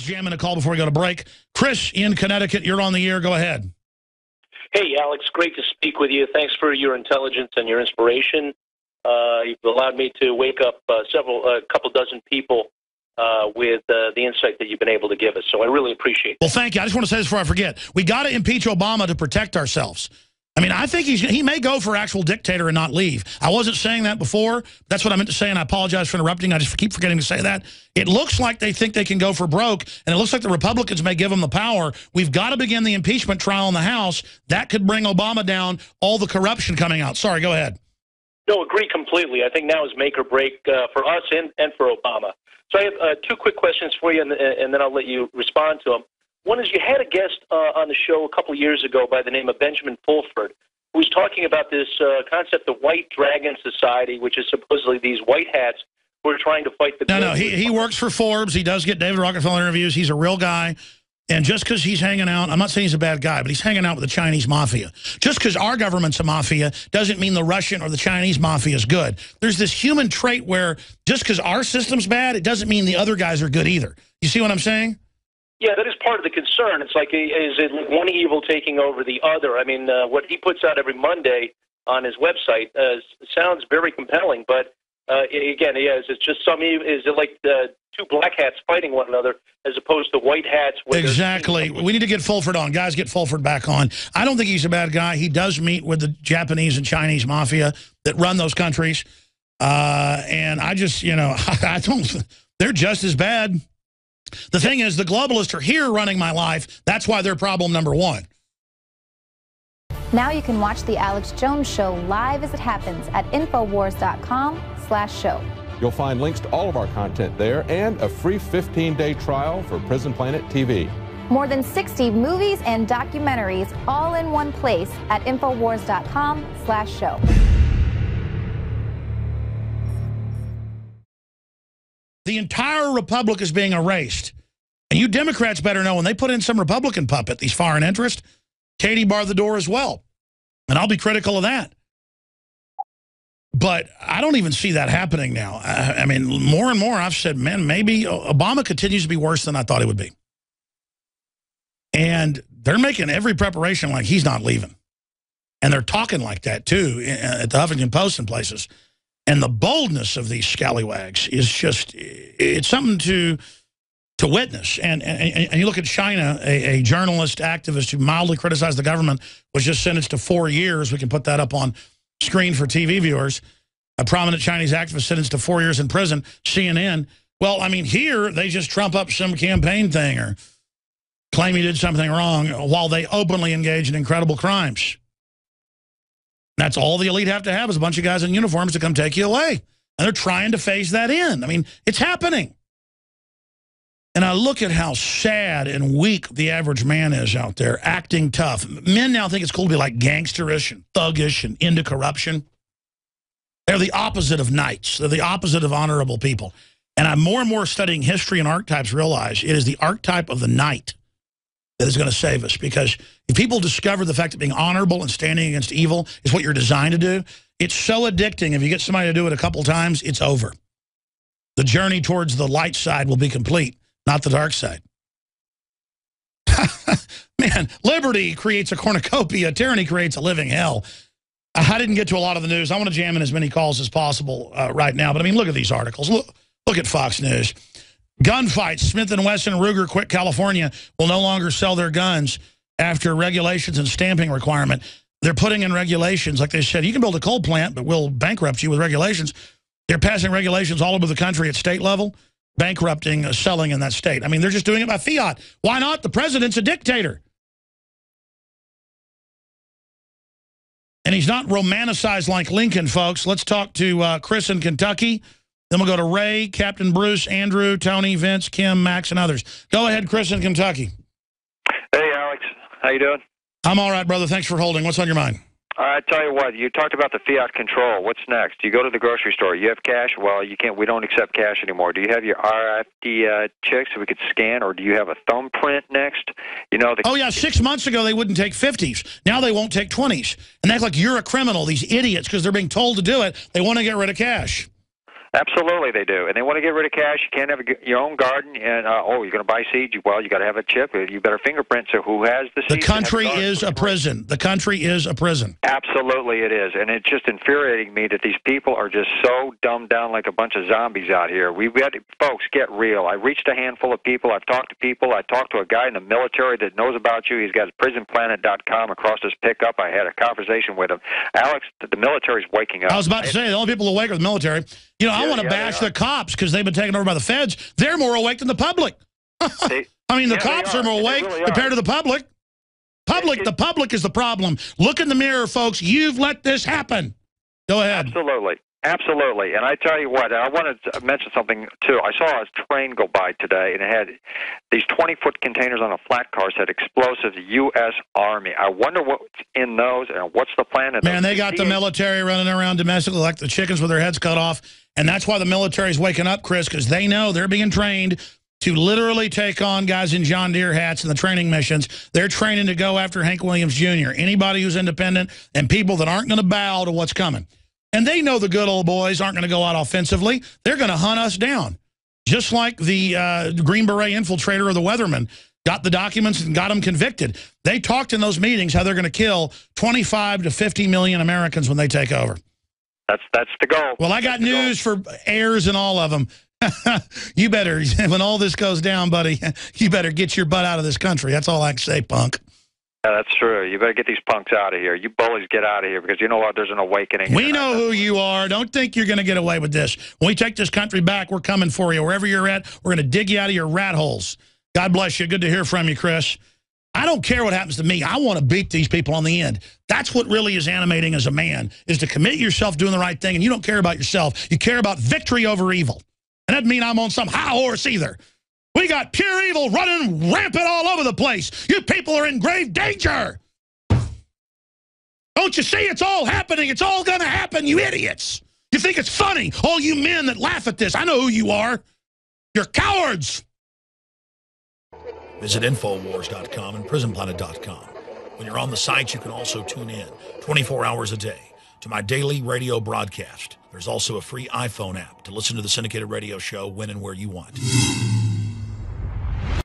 jam in a call before we go to break. Chris in Connecticut, you're on the air. Go ahead. Hey, Alex, great to speak with you. Thanks for your intelligence and your inspiration. You've allowed me to wake up a couple dozen people with the insight that you've been able to give us. So I really appreciate that. Well, thank you. I just want to say this before I forget. We got to impeach Obama to protect ourselves. I mean, I think he may go for actual dictator and not leave. I wasn't saying that before. That's what I meant to say, and I apologize for interrupting. I just keep forgetting to say that. It looks like they think they can go for broke, and it looks like the Republicans may give them the power. We've got to begin the impeachment trial in the House. That could bring Obama down, all the corruption coming out. Sorry, go ahead. No, agree completely. I think now is make or break for us and for Obama. So I have two quick questions for you, and then I'll let you respond to them. One is you had a guest on the show a couple years ago by the name of Benjamin Fulford, who was talking about this concept of White Dragon Society, which is supposedly these white hats who are trying to fight the... No, he works for Forbes. He does get David Rockefeller interviews. He's a real guy. And just because he's hanging out, I'm not saying he's a bad guy, but he's hanging out with the Chinese mafia. Just because our government's a mafia doesn't mean the Russian or the Chinese mafia is good. There's this human trait where just because our system's bad, it doesn't mean the other guys are good either. You see what I'm saying? Yeah, that is part of the concern. It's like, is it like one evil taking over the other? I mean, what he puts out every Monday on his website sounds very compelling, but again, is it just is it like two black hats fighting one another as opposed to white hats? Exactly. We need to get Fulford on. Guys, get Fulford back on. I don't think he's a bad guy. He does meet with the Japanese and Chinese mafia that run those countries. And I just, I don't, they're just as bad. The thing is, the globalists are here running my life. That's why they're problem number one. Now you can watch The Alex Jones Show live as it happens at Infowars.com/show. You'll find links to all of our content there and a free 15-day trial for Prison Planet TV. More than 60 movies and documentaries all in one place at Infowars.com/show. The entire republic is being erased. And you Democrats better know when they put in some Republican puppet, these foreign interests, Katie barred the door as well. And I'll be critical of that. But I don't even see that happening now. I mean, more and more I've said, man, maybe Obama continues to be worse than I thought he would be. And they're making every preparation like he's not leaving. And they're talking like that, too, at the Huffington Post and places. And the boldness of these scallywags is just, it's something to witness. And you look at China, a journalist, activist who mildly criticized the government was just sentenced to 4 years. We can put that up on screen for TV viewers. A prominent Chinese activist sentenced to 4 years in prison, CNN. Well, I mean, here they just trump up some campaign thing or claim he did something wrong while they openly engage in incredible crimes. That's all the elite have to have is a bunch of guys in uniforms to come take you away. And they're trying to phase that in. I mean, it's happening. And I look at how sad and weak the average man is out there, acting tough. Men now think it's cool to be like gangsterish and thuggish and into corruption. They're the opposite of knights. They're the opposite of honorable people. And I'm more and more studying history and archetypes realize it is the archetype of the knight that is going to save us. Because if people discover the fact that being honorable and standing against evil is what you're designed to do, it's so addicting. If you get somebody to do it a couple times, it's over. The journey towards the light side will be complete, not the dark side. Man, liberty creates a cornucopia. Tyranny creates a living hell. I didn't get to a lot of the news. I want to jam in as many calls as possible right now. But, I mean, look at these articles. Look at Fox News. Gunfights. Smith & Wesson Ruger quit California will no longer sell their guns after regulations and stamping requirement. They're putting in regulations. Like they said, you can build a coal plant, but we'll bankrupt you with regulations. They're passing regulations all over the country at state level, bankrupting selling in that state. I mean, they're just doing it by fiat. Why not? The president's a dictator. And he's not romanticized like Lincoln, folks. Let's talk to Chris in Kentucky. Then we'll go to Ray, Captain Bruce, Andrew, Tony, Vince, Kim, Max, and others. Go ahead, Chris in Kentucky. Hey, Alex. How you doing? I'm all right, brother. Thanks for holding. What's on your mind? I tell you what, you talked about the fiat control. What's next? You go to the grocery store. You have cash? Well, you can't. We don't accept cash anymore. Do you have your RFID chip so we could scan, or do you have a thumbprint next? You know. Oh yeah, 6 months ago they wouldn't take 50s. Now they won't take 20s, and that's like you're a criminal. These idiots, because they're being told to do it, they want to get rid of cash. Absolutely, they do, and they want to get rid of cash. You can't have your own garden, and you're going to buy seeds. Well, you got to have a chip. You better fingerprint. So who has the seeds? The country is a prison. The country is a prison. Absolutely, it is, and it's just infuriating me that these people are just so dumbed down like a bunch of zombies out here. We've got folks get real. I reached a handful of people. I've talked to people. I talked to a guy in the military that knows about you. He's got prisonplanet.com across his pickup. I had a conversation with him. Alex, the military's waking up. I was about to say the only people awake are the military. You know, I want to bash the cops because they've been taken over by the feds. They're more awake than the public. I mean, the cops are more awake compared to the public. The public is the problem. Look in the mirror, folks. You've let this happen. Go ahead. Absolutely. Absolutely. And I tell you what, I wanted to mention something, too. I saw a train go by today, and it had these 20-foot containers on a flat car said explosives, U.S. Army. I wonder what's in those and what's the plan. Man, they got the military running around domestically like the chickens with their heads cut off. And that's why the military's waking up, Chris, because they know they're being trained to literally take on guys in John Deere hats in the training missions. They're training to go after Hank Williams Jr., anybody who's independent, and people that aren't going to bow to what's coming. And they know the good old boys aren't going to go out offensively. They're going to hunt us down. Just like the Green Beret infiltrator or the weatherman got the documents and got them convicted. They talked in those meetings how they're going to kill 25 to 50 million Americans when they take over. That's the goal. Well, I got news for heirs and all of them. You better, when all this goes down, buddy, you better get your butt out of this country. That's all I can say, punk. Yeah, that's true. You better get these punks out of here. You bullies get out of here because you know what? There's an awakening. We know who you are. Don't think you're going to get away with this. When we take this country back, we're coming for you. Wherever you're at, we're going to dig you out of your rat holes. God bless you. Good to hear from you, Chris. I don't care what happens to me. I want to beat these people on the end. That's what really is animating as a man, is to commit yourself doing the right thing, and you don't care about yourself. You care about victory over evil. And that doesn't mean I'm on some high horse either. We got pure evil running rampant all over the place. You people are in grave danger. Don't you see it's all happening? It's all going to happen, you idiots. You think it's funny? All you men that laugh at this, I know who you are. You're cowards. Visit Infowars.com and PrisonPlanet.com. When you're on the site, you can also tune in 24 hours a day to my daily radio broadcast. There's also a free iPhone app to listen to the syndicated radio show when and where you want.